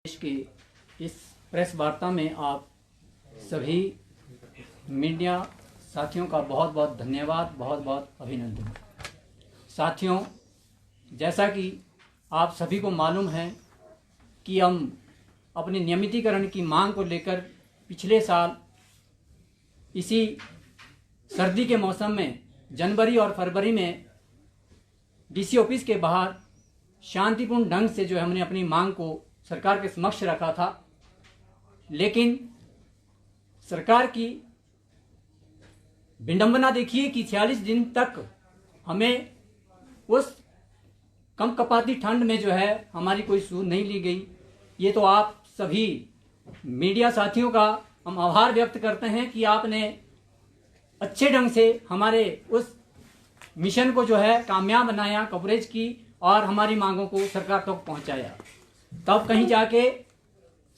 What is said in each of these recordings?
देश की इस प्रेस वार्ता में आप सभी मीडिया साथियों का बहुत बहुत धन्यवाद, बहुत बहुत अभिनंदन। साथियों, जैसा कि आप सभी को मालूम है कि हम अपने नियमितीकरण की मांग को लेकर पिछले साल इसी सर्दी के मौसम में जनवरी और फरवरी में डीसी ऑफिस के बाहर शांतिपूर्ण ढंग से जो है हमने अपनी मांग को सरकार के समक्ष रखा था। लेकिन सरकार की विडंबना देखिए कि 46 दिन तक हमें उस कम कपाती ठंड में जो है हमारी कोई सूद नहीं ली गई। ये तो आप सभी मीडिया साथियों का हम आभार व्यक्त करते हैं कि आपने अच्छे ढंग से हमारे उस मिशन को जो है कामयाब बनाया, कवरेज की और हमारी मांगों को सरकार तक पहुंचाया। तब कहीं जाके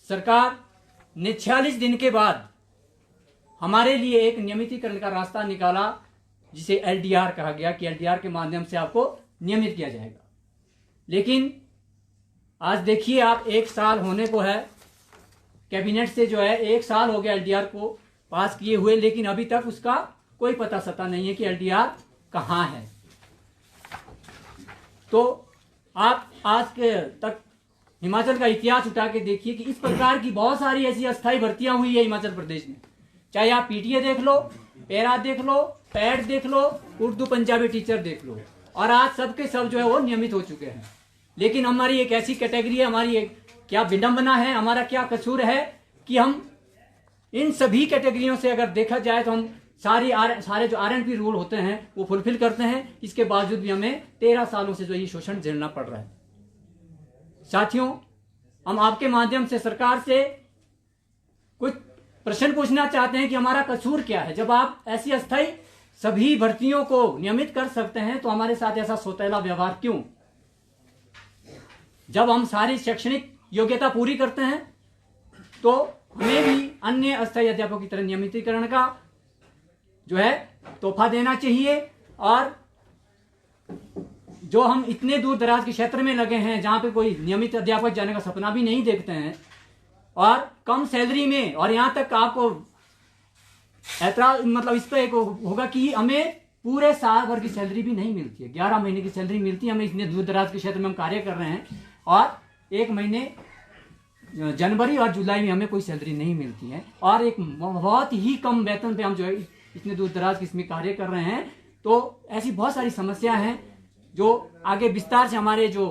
सरकार ने 46 दिन के बाद हमारे लिए एक नियमितीकरण का रास्ता निकाला, जिसे एलडीआर कहा गया कि एलडीआर के माध्यम से आपको नियमित किया जाएगा। लेकिन आज देखिए आप, 1 साल होने को है, कैबिनेट से जो है 1 साल हो गया एलडीआर को पास किए हुए, लेकिन अभी तक उसका कोई पता सता नहीं है कि एलडीआर कहाँ है। तो आप आज के तक हिमाचल का इतिहास उठा के देखिए कि इस प्रकार की बहुत सारी ऐसी अस्थायी भर्तियां हुई है हिमाचल प्रदेश में। चाहे आप पीटीए देख लो, पैरा देख लो, पैड देख लो, उर्दू पंजाबी टीचर देख लो, और आज सबके सब जो है वो नियमित हो चुके हैं। लेकिन हमारी एक ऐसी कैटेगरी है, हमारी एक क्या विडंबना है, हमारा क्या कसूर है कि हम इन सभी कैटेगरियों से अगर देखा जाए तो हम सारे जो आरएनपी रूल होते हैं वो फुलफिल करते हैं। इसके बावजूद भी हमें 13 सालों से जो ये शोषण झेलना पड़ रहा है। साथियों, हम आपके माध्यम से सरकार से कुछ प्रश्न पूछना चाहते हैं कि हमारा कसूर क्या है। जब आप ऐसी अस्थायी सभी भर्तियों को नियमित कर सकते हैं तो हमारे साथ ऐसा सौतेला व्यवहार क्यों? जब हम सारी शैक्षणिक योग्यता पूरी करते हैं तो हमें भी अन्य अस्थायी अध्यापकों की तरह नियमितीकरण का जो है तोहफा देना चाहिए। और जो हम इतने दूर दराज के क्षेत्र में लगे हैं जहां पे कोई नियमित अध्यापक जाने का सपना भी नहीं देखते हैं और कम सैलरी में, और यहां तक आपको ऐतराज मतलब इस पर एक होगा कि हमें पूरे साल भर की सैलरी भी नहीं मिलती है, 11 महीने की सैलरी मिलती है हमें। इतने दूर दराज के क्षेत्र में हम कार्य कर रहे हैं और 1 महीने जनवरी और जुलाई में हमें कोई सैलरी नहीं मिलती है, और एक बहुत ही कम वेतन पे हम जो है इतने दूर दराज के इसमें कार्य कर रहे हैं। तो ऐसी बहुत सारी समस्या हैं जो आगे विस्तार से हमारे जो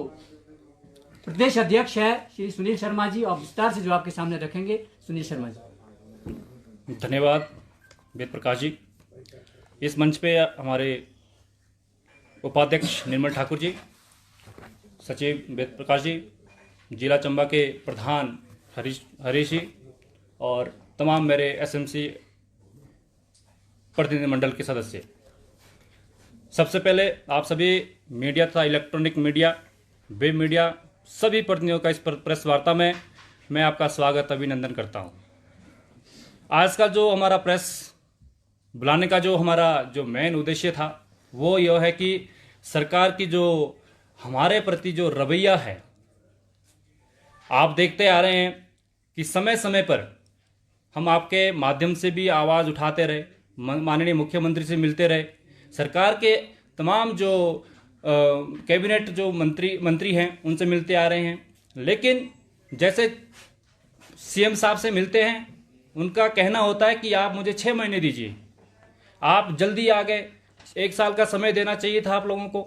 प्रदेश अध्यक्ष है श्री सुनील शर्मा जी, और विस्तार से जो आपके सामने रखेंगे। सुनील शर्मा जी। धन्यवाद वेद प्रकाश जी। इस मंच पे हमारे उपाध्यक्ष निर्मल ठाकुर जी, सचिव वेद प्रकाश जी, जिला चंबा के प्रधान हरीश जी और तमाम मेरे एसएमसी प्रतिनिधिमंडल के सदस्य। सबसे पहले आप सभी मीडिया तथा इलेक्ट्रॉनिक मीडिया, वेब मीडिया सभी प्रतिनिधियों का इस प्रेस वार्ता में मैं आपका स्वागत अभिनंदन करता हूं। आज का जो हमारा प्रेस बुलाने का जो हमारा जो मेन उद्देश्य था वो यह है कि सरकार की जो हमारे प्रति जो रवैया है, आप देखते आ रहे हैं कि समय समय पर हम आपके माध्यम से भी आवाज़ उठाते रहे, माननीय मुख्यमंत्री से मिलते रहे, सरकार के तमाम जो कैबिनेट जो मंत्री हैं उनसे मिलते आ रहे हैं। लेकिन जैसे सीएम साहब से मिलते हैं, उनका कहना होता है कि आप मुझे 6 महीने दीजिए, आप जल्दी आ गए, 1 साल का समय देना चाहिए था आप लोगों को।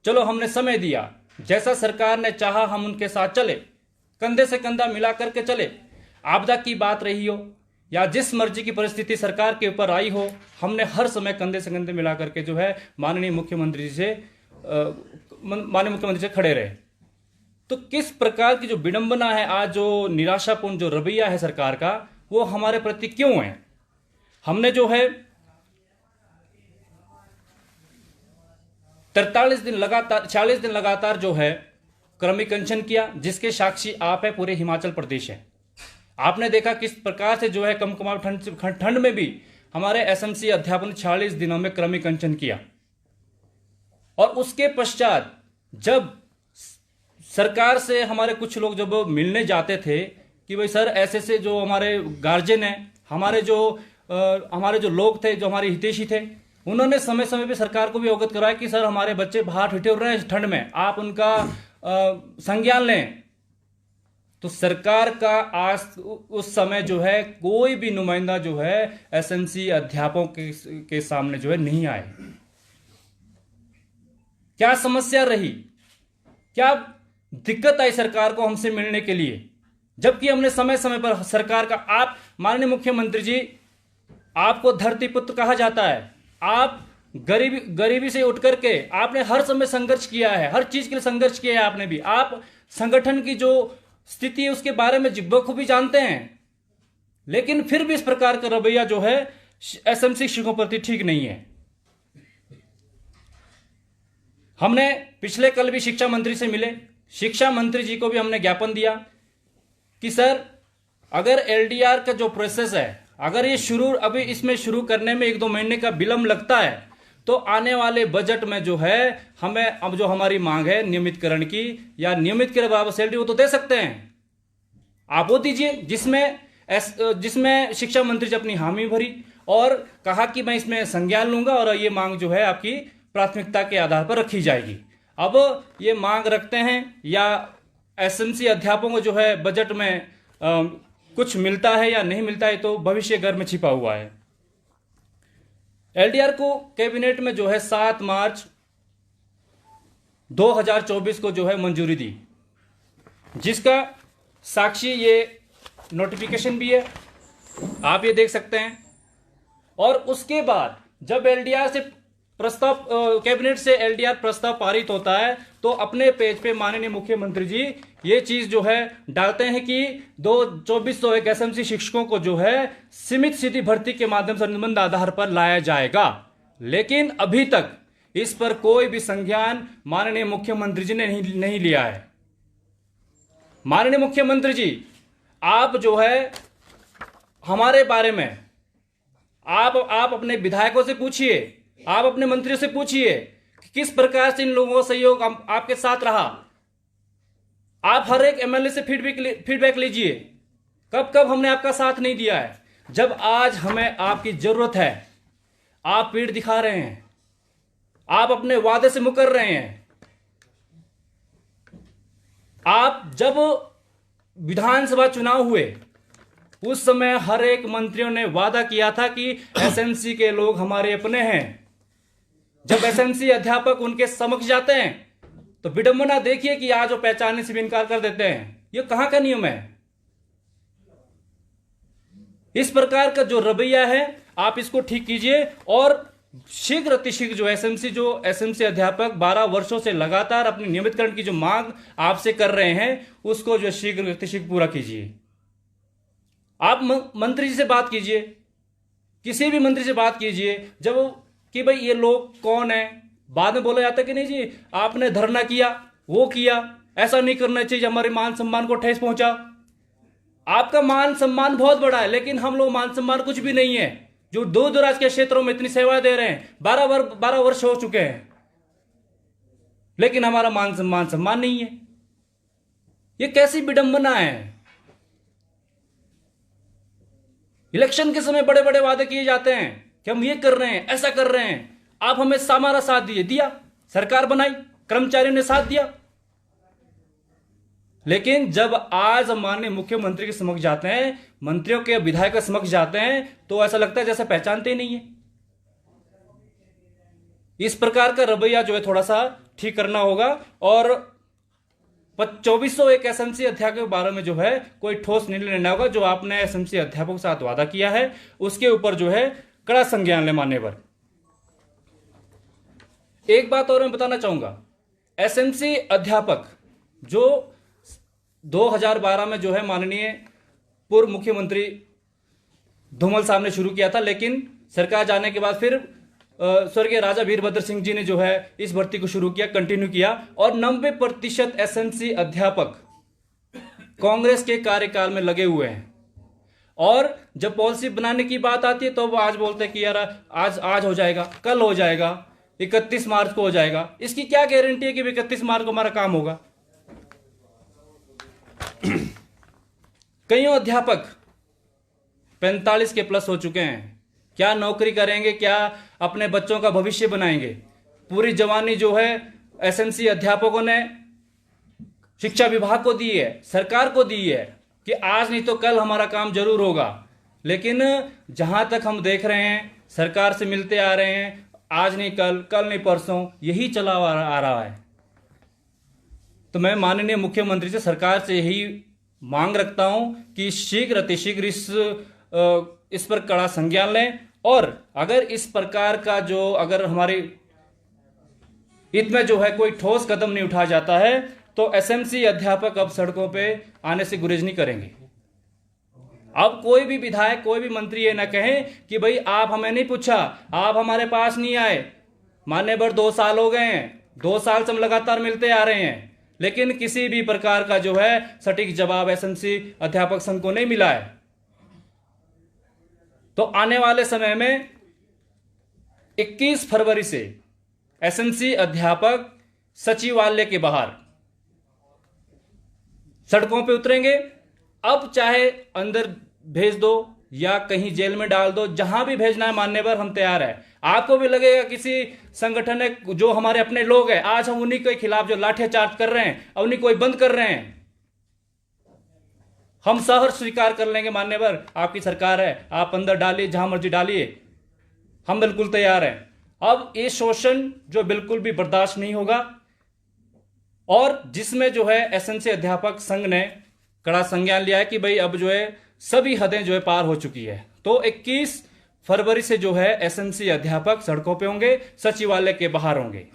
चलो हमने समय दिया, जैसा सरकार ने चाहा हम उनके साथ चले, कंधे से कंधा मिला करके चले। आपदा की बात रही हो या जिस मर्जी की परिस्थिति सरकार के ऊपर आई हो, हमने हर समय कंधे से कंधे मिला करके जो है माननीय मुख्यमंत्री से खड़े रहे। तो किस प्रकार की जो विडंबना है, आज जो निराशापूर्ण जो रवैया है सरकार का, वो हमारे प्रति क्यों है? हमने जो है 43 दिन लगातार 46 दिन लगातार जो है क्रमिक अनशन किया, जिसके साक्षी आप है, पूरे हिमाचल प्रदेश है। आपने देखा किस प्रकार से जो है कमकमार ठंड में भी हमारे एसएमसी अध्यापन 46 दिनों में क्रमिक अनशन किया। और उसके पश्चात जब सरकार से हमारे कुछ लोग जब मिलने जाते थे कि भाई सर ऐसे से जो हमारे गार्जियन हैं, हमारे जो लोग थे, जो हमारे हितैषी थे, उन्होंने समय समय पे सरकार को भी अवगत कराया कि सर हमारे बच्चे बाहर ठिठुर रहे हैं ठंड में, आप उनका संज्ञान लें। तो सरकार का आज उस समय जो है कोई भी नुमाइंदा जो है एसएमसी अध्यापकों के सामने जो है नहीं आए। क्या समस्या रही, क्या दिक्कत आई सरकार को हमसे मिलने के लिए, जबकि हमने समय समय पर सरकार का, आप माननीय मुख्यमंत्री जी, आपको धरती पुत्र कहा जाता है। आप गरीबी से उठ करके आपने हर समय संघर्ष किया है, हर चीज के लिए संघर्ष किया है आपने भी। आप संगठन की जो स्थिति है उसके बारे में बखूबी जानते हैं, लेकिन फिर भी इस प्रकार का रवैया जो है एसएमसी शिक्षकों प्रति ठीक नहीं है। हमने पिछले कल भी शिक्षा मंत्री से मिले, शिक्षा मंत्री जी को भी हमने ज्ञापन दिया कि सर अगर एलडीआर का जो प्रोसेस है, अगर ये अभी इसमें शुरू करने में 1-2 महीने का विलंब लगता है, तो आने वाले बजट में जो है हमें अब जो हमारी मांग है नियमितकरण की या नियमित के बराबर सैलरी वो तो दे सकते हैं, आप वो दीजिए, जिसमें शिक्षा मंत्री जी अपनी हामी भरी और कहा कि मैं इसमें संज्ञान लूंगा और ये मांग जो है आपकी प्राथमिकता के आधार पर रखी जाएगी। अब ये मांग रखते हैं या एसएमसी अध्यापकों को जो है बजट में कुछ मिलता है या नहीं मिलता है, तो भविष्य घर में छिपा हुआ है। एलडीआर को कैबिनेट में जो है 7 मार्च 2024 को जो है मंजूरी दी, जिसका साक्षी ये नोटिफिकेशन भी है, आप ये देख सकते हैं। और उसके बाद जब एलडीआर से प्रस्ताव, कैबिनेट से एलडीआर प्रस्ताव पारित होता है, तो अपने पेज पे माननीय मुख्यमंत्री जी ये चीज जो है डालते हैं कि 2401 एसएमसी शिक्षकों को जो है सीमित सीधी भर्ती के माध्यम से अनुबंध आधार पर लाया जाएगा। लेकिन अभी तक इस पर कोई भी संज्ञान माननीय मुख्यमंत्री जी ने नहीं लिया है। माननीय मुख्यमंत्री जी, आप जो है हमारे बारे में आप अपने विधायकों से पूछिए, आप अपने मंत्रियों से पूछिए कि किस प्रकार से इन लोगों का सहयोग आपके साथ रहा। आप हर एक एमएलए से फीडबैक लीजिए, कब कब हमने आपका साथ नहीं दिया है। जब आज हमें आपकी जरूरत है, आप पीठ दिखा रहे हैं, आप अपने वादे से मुकर रहे हैं। आप जब विधानसभा चुनाव हुए उस समय हर एक मंत्रियों ने वादा किया था कि एसएमसी के लोग हमारे अपने हैं। जब एसएमसी अध्यापक उनके समक्ष जाते हैं तो विडंबना देखिए कि आज वो पहचानने से भी इनकार कर देते हैं। ये कहां का नियम है? इस प्रकार का जो रवैया है आप इसको ठीक कीजिए और शीघ्र अतिशीघ्र जो एसएमसी अध्यापक 12 वर्षों से लगातार अपनी नियमितकरण की जो मांग आपसे कर रहे हैं उसको जो शीघ्र अतिशीघ्र पूरा कीजिए। आप मंत्री जी से बात कीजिए, किसी भी मंत्री से बात कीजिए जब कि भाई ये लोग कौन है। बाद में बोला जाता है कि नहीं जी आपने धरना किया, वो किया, ऐसा नहीं करना चाहिए, हमारे मान सम्मान को ठेस पहुंचा। आपका मान सम्मान बहुत बड़ा है, लेकिन हम लोग मान सम्मान कुछ भी नहीं है। जो दूर दराज के क्षेत्रों में इतनी सेवा दे रहे हैं, 12 वर्ष हो चुके हैं, लेकिन हमारा मान सम्मान नहीं है। ये कैसी विडंबना है? इलेक्शन के समय बड़े बड़े वादे किए जाते हैं कि हम ये कर रहे हैं, ऐसा कर रहे हैं। आप हमें हमारा साथ दिया, सरकार बनाई, कर्मचारियों ने साथ दिया, लेकिन जब आज माननीय मुख्यमंत्री के समक्ष जाते हैं, मंत्रियों के विधायक के समक्ष जाते हैं, तो ऐसा लगता है जैसे पहचानते ही नहीं है। इस प्रकार का रवैया जो है थोड़ा सा ठीक करना होगा और 2401 एसएमसी अध्यापकों के बारे में जो है कोई ठोस निर्णय लेना होगा। जो आपने एसएमसी अध्यापकों के साथ वादा किया है उसके ऊपर जो है कड़ा संज्ञान ले मानने पर। एक बात और मैं बताना चाहूंगा, एसएमसी अध्यापक जो 2012 में जो है माननीय पूर्व मुख्यमंत्री धूमल साहब ने शुरू किया था, लेकिन सरकार जाने के बाद फिर स्वर्गीय राजा वीरभद्र सिंह जी ने जो है इस भर्ती को शुरू किया, कंटिन्यू किया और 90% एसएमसी अध्यापक कांग्रेस के कार्यकाल में लगे हुए हैं। और जब पॉलिसी बनाने की बात आती है तो वो आज बोलते हैं कि यार आज हो जाएगा, कल हो जाएगा, 31 मार्च को हो जाएगा। इसकी क्या गारंटी है कि 31 मार्च को हमारा काम होगा? कईयों अध्यापक 45 के प्लस हो चुके हैं। क्या नौकरी करेंगे, क्या अपने बच्चों का भविष्य बनाएंगे? पूरी जवानी जो है एसएमसी अध्यापकों ने शिक्षा विभाग को दी है, सरकार को दी है कि आज नहीं तो कल हमारा काम जरूर होगा। लेकिन जहां तक हम देख रहे हैं, सरकार से मिलते आ रहे हैं, आज नहीं कल, कल नहीं परसों, यही चला आ रहा है। तो मैं माननीय मुख्यमंत्री से, सरकार से यही मांग रखता हूं कि शीघ्र अतिशीघ्र इस पर कड़ा संज्ञान लें, और अगर इस प्रकार का जो अगर हमारे हित में जो है कोई ठोस कदम नहीं उठाया जाता है तो एसएमसी अध्यापक अब सड़कों पे आने से गुरेज नहीं करेंगे। अब कोई भी विधायक, कोई भी मंत्री ये ना कहे कि भाई आप हमें नहीं पूछा, आप हमारे पास नहीं आए। मान्य बर 2 साल हो गए हैं, 2 साल से हम लगातार मिलते आ रहे हैं, लेकिन किसी भी प्रकार का जो है सटीक जवाब एसएमसी अध्यापक संघ को नहीं मिला है। तो आने वाले समय में 21 फरवरी से एसएमसी अध्यापक सचिवालय के बाहर सड़कों पे उतरेंगे। अब चाहे अंदर भेज दो या कहीं जेल में डाल दो, जहां भी भेजना है मान्यवर हम तैयार है। आपको भी लगेगा किसी संगठन है जो हमारे अपने लोग हैं, आज हम उन्हीं के खिलाफ जो लाठीचार्ज कर रहे हैं, उन्हीं को बंद कर रहे हैं, हम सहर्ष स्वीकार कर लेंगे। मान्यवर आपकी सरकार है, आप अंदर डालिए, जहां मर्जी डालिए, हम बिल्कुल तैयार हैं। अब ये शोषण जो बिल्कुल भी बर्दाश्त नहीं होगा, और जिसमें जो है एसएमसी अध्यापक संघ ने कड़ा संज्ञान लिया है कि भाई अब जो है सभी हदें जो है पार हो चुकी है। तो 21 फरवरी से जो है एसएमसी अध्यापक सड़कों पे होंगे, सचिवालय के बाहर होंगे।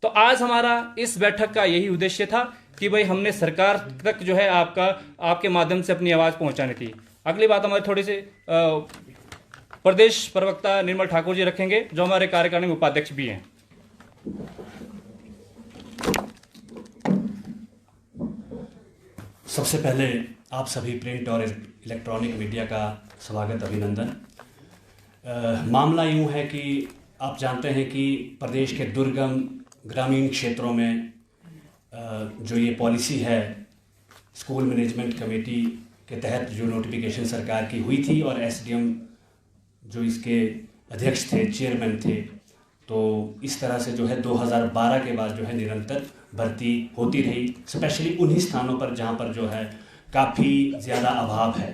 तो आज हमारा इस बैठक का यही उद्देश्य था कि भाई हमने सरकार तक जो है आपके माध्यम से अपनी आवाज पहुंचानी थी। अगली बात हमारी थोड़ी सी प्रदेश प्रवक्ता निर्मल ठाकुर जी रखेंगे, जो हमारे कार्यकारिणी उपाध्यक्ष भी हैं। सबसे पहले आप सभी प्रिंट और इलेक्ट्रॉनिक मीडिया का स्वागत, अभिनंदन। मामला यूं है कि आप जानते हैं कि प्रदेश के दुर्गम ग्रामीण क्षेत्रों में जो ये पॉलिसी है, स्कूल मैनेजमेंट कमेटी के तहत जो नोटिफिकेशन सरकार की हुई थी और एसडीएम जो इसके अध्यक्ष थे, चेयरमैन थे, तो इस तरह से जो है 2012 के बाद जो है निरंतर भर्ती होती रही, स्पेशली उन्हीं स्थानों पर जहाँ पर जो है काफ़ी ज़्यादा अभाव है,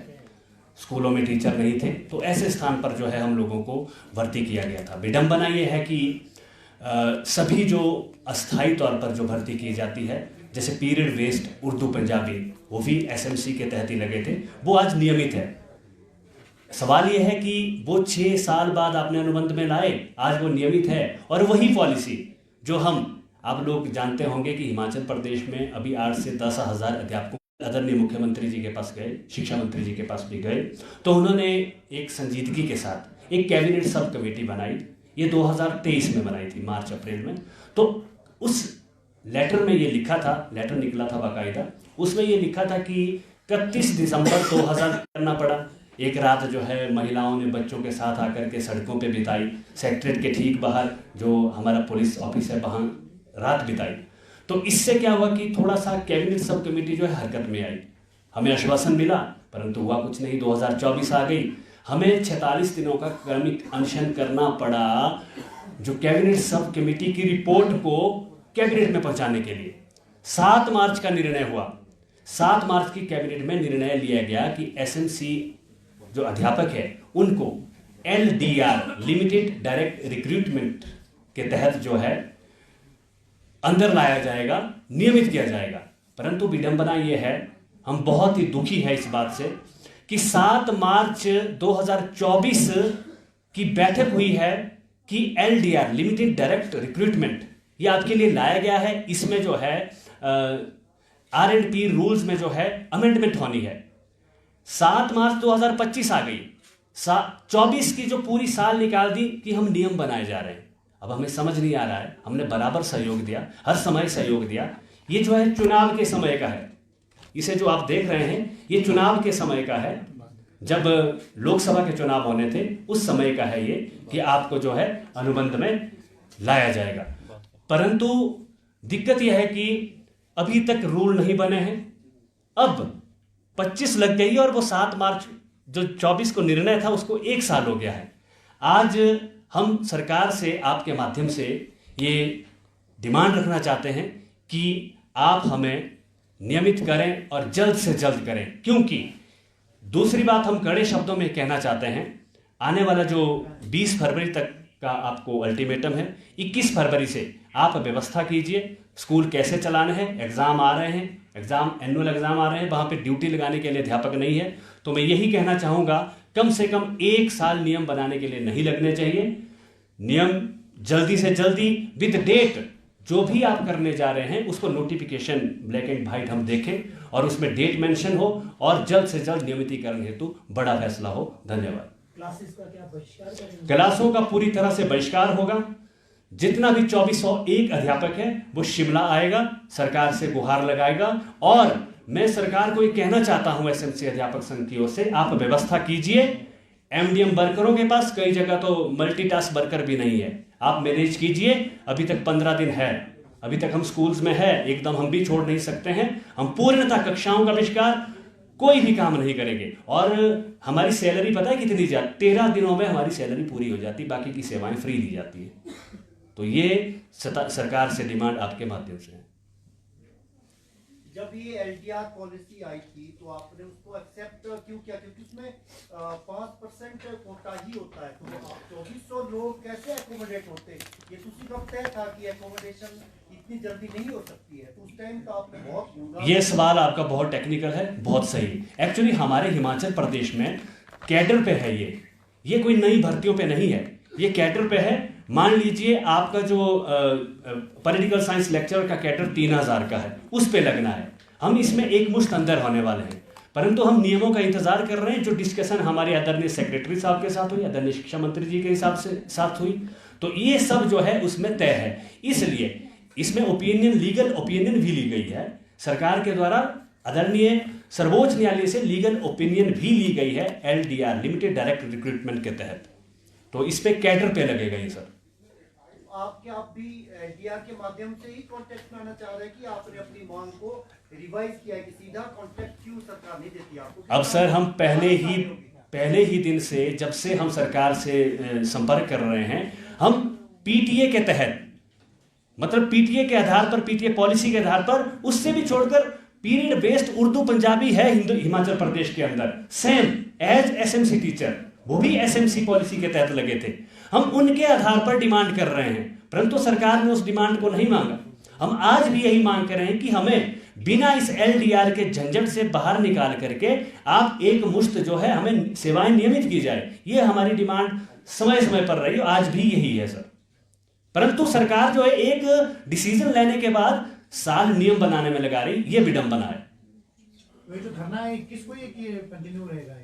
स्कूलों में टीचर नहीं थे, तो ऐसे स्थान पर जो है हम लोगों को भर्ती किया गया था। विडंबना ये है कि सभी जो अस्थायी तौर पर जो भर्ती की जाती है, जैसे पीरियड वेस्ट उर्दू पंजाबी, वो भी एसएमसी के तहत ही लगे थे, वो आज नियमित है। सवाल ये है कि वो 6 साल बाद आपने अनुबंध में लाए, आज वो नियमित है। और वही पॉलिसी जो आप लोग जानते होंगे कि हिमाचल प्रदेश में अभी 8 से 10 हज़ार अध्यापकों, आदरणीय मुख्यमंत्री जी के पास गए, शिक्षा मंत्री जी के पास भी गए, तो उन्होंने एक संजीदगी के साथ एक कैबिनेट सब कमेटी बनाई। ये 2023 में बनाई थी, मार्च अप्रैल में। तो उस लेटर में ये लिखा था, लेटर निकला था बाकायदा, उसमें ये लिखा था कि 31 दिसंबर 2000 करना पड़ा। एक रात जो है महिलाओं ने बच्चों के साथ आकर के सड़कों पे बिताई, सेक्रेटरीट के ठीक बाहर जो हमारा पुलिस ऑफिस है वहाँ रात बिताई। तो इससे क्या हुआ कि थोड़ा सा कैबिनेट सब कमेटी जो है हरकत में आई। हमें आश्वासन मिला, परंतु हुआ कुछ नहीं। 2024 आ गई, हमें 46 दिनों का क्रमिक अनशन करना पड़ा जो कैबिनेट सब कमेटी की रिपोर्ट को कैबिनेट में पहुंचाने के लिए। 7 मार्च का निर्णय हुआ। 7 मार्च की कैबिनेट में निर्णय लिया गया कि एसएमसी जो अध्यापक है उनको एलडीआर, लिमिटेड डायरेक्ट रिक्रूटमेंट के तहत जो है अंदर लाया जाएगा, नियमित किया जाएगा। परंतु विडंबना यह है, हम बहुत ही दुखी है इस बात से कि 7 मार्च 2024 की बैठक हुई है कि एलडीआर, लिमिटेड डायरेक्ट रिक्रूटमेंट, ये आपके लिए लाया गया है। इसमें जो है आर&पी रूल्स में जो है अमेंडमेंट होनी है। 7 मार्च 2025 आ गई, 24 की जो पूरी साल निकाल दी कि हम नियम बनाए जा रहे हैं। अब हमें समझ नहीं आ रहा है, हमने बराबर सहयोग दिया, हर समय सहयोग दिया। ये जो है चुनाव के समय का है, इसे जो आप देख रहे हैं ये चुनाव के समय का है, जब लोकसभा के चुनाव होने थे उस समय का है ये कि आपको जो है अनुबंध में लाया जाएगा। परंतु दिक्कत यह है कि अभी तक रूल नहीं बने हैं। अब 25 लग गई और वो 7 मार्च जो 24 को निर्णय था उसको 1 साल हो गया है। आज हम सरकार से आपके माध्यम से ये डिमांड रखना चाहते हैं कि आप हमें नियमित करें और जल्द से जल्द करें, क्योंकि दूसरी बात हम कड़े शब्दों में कहना चाहते हैं, आने वाला जो 20 फरवरी तक का आपको अल्टीमेटम है, 21 फरवरी से आप व्यवस्था कीजिए स्कूल कैसे चलाने हैं। एग्ज़ाम आ रहे हैं, एनुअल एग्ज़ाम आ रहे हैं, वहाँ पे ड्यूटी लगाने के लिए अध्यापक नहीं है। तो मैं यही कहना चाहूँगा, कम से कम 1 साल नियम बनाने के लिए नहीं लगने चाहिए। नियम जल्दी से जल्दी विद डेट जो भी आप करने जा रहे हैं उसको नोटिफिकेशन ब्लैक एंड वाइट हम देखें और उसमें डेट मेंशन हो और जल्द से जल्द नियमितीकरण हेतु बड़ा फैसला हो। धन्यवाद। क्लासेस का क्या बहिष्कार करेंगे? क्लासों का पूरी तरह से बहिष्कार होगा। जितना भी 2401 अध्यापक है वो शिमला आएगा, सरकार से गुहार लगाएगा। और मैं सरकार को ये कहना चाहता हूं एसएमसी अध्यापक संघ की ओर से, आप व्यवस्था कीजिए। एमडीएम वर्करों के पास कई जगह तो मल्टीटास्क वर्कर भी नहीं है, आप मैनेज कीजिए। अभी तक 15 दिन है, अभी तक हम स्कूल्स में है, एकदम हम भी छोड़ नहीं सकते हैं। हम पूर्णतः कक्षाओं का बहिष्कार, कोई भी काम नहीं करेंगे। और हमारी सैलरी पता है कितनी जाती, 13 दिनों में हमारी सैलरी पूरी हो जाती, बाकी की सेवाएं फ्री दी जाती है। तो ये सरकार से डिमांड आपके माध्यम से है। जब ये एलडीआर पॉलिसी आई थी तो आपने उसको एक्सेप्ट क्यों किया? क्योंकि उसमें 5% कोटा ही होता है, तो 2400 लोग कैसे एकोमोडेट होते? ये तो उसी वक्त तय था कि एकोमोडेशन इतनी जल्दी नहीं हो सकती है, तो उस टाइम का आपने बहुत। ये सवाल आपका बहुत टेक्निकल है, बहुत सही। एक्चुअली हमारे हिमाचल प्रदेश में कैडर पे है, ये कोई नई भर्तियों पे नहीं है, ये कैडर पे है। मान लीजिए आपका जो पॉलिटिकल साइंस लेक्चर का कैडर 3000 का है, उस पे लगना है। हम इसमें एक मुश्त अंदर होने वाले हैं, परंतु हम नियमों का इंतजार कर रहे हैं। जो डिस्कशन हमारे आदरणीय सेक्रेटरी साहब के साथ हुई, आदरणीय शिक्षा मंत्री जी के हिसाब से साथ हुई, तो ये सब जो है उसमें तय है। इसलिए इसमें ओपिनियन, लीगल ओपिनियन भी ली गई है सरकार के द्वारा। आदरणीय सर्वोच्च न्यायालय से लीगल ओपिनियन भी ली गई है एलडीआर, लिमिटेड डायरेक्ट रिक्रूटमेंट के तहत। तो इस पे कैडर पे लगेगा ये सर। आप भी एलडीआर के माध्यम से ही कॉन्ट्रैक्ट में आना चाह रहे हैं कि आपने अपनी मांग को रिवाइज किया है कि सीधा कॉन्ट्रैक्ट क्यों सरकार नहीं देती आपको? अब सर हम पहले ही दिन से, जब से हम सरकार से संपर्क कर रहे हैं, हम पीटीए के तहत, मतलब पीटीए के आधार पर, पीटीए पॉलिसी के आधार पर, उससे भी छोड़कर पीरियड बेस्ड उर्दू पंजाबी है हिमाचल प्रदेश के अंदर, सेम एज एसएमसी टीचर, वो भी एसएमसी पॉलिसी के तहत लगे थे। हम उनके आधार पर डिमांड कर रहे हैं, परंतु सरकार ने उस डिमांड को नहीं मांगा। हम आज भी यही मांग कर रहे हैं कि हमें बिना इस एलडीआर के झंझट से बाहर निकाल करके आप एक मुश्त जो है हमें सेवाएं नियमित की जाए। ये हमारी डिमांड समय समय पर रही, आज भी यही है सर। परंतु सरकार जो है एक डिसीजन लेने के बाद साल नियम बनाने में लगा रही, ये विडंबना है। ये जो धरना है 21 को ये कंटिन्यू रहेगा?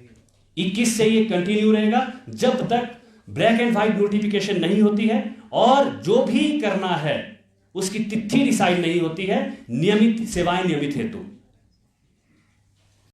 21 से ये कंटिन्यू रहेगा जब तक ब्लैक एंड व्हाइट नोटिफिकेशन नहीं होती है और जो भी करना है उसकी तिथि डिसाइड नहीं होती है, नियमित सेवाएं नियमित हेतु।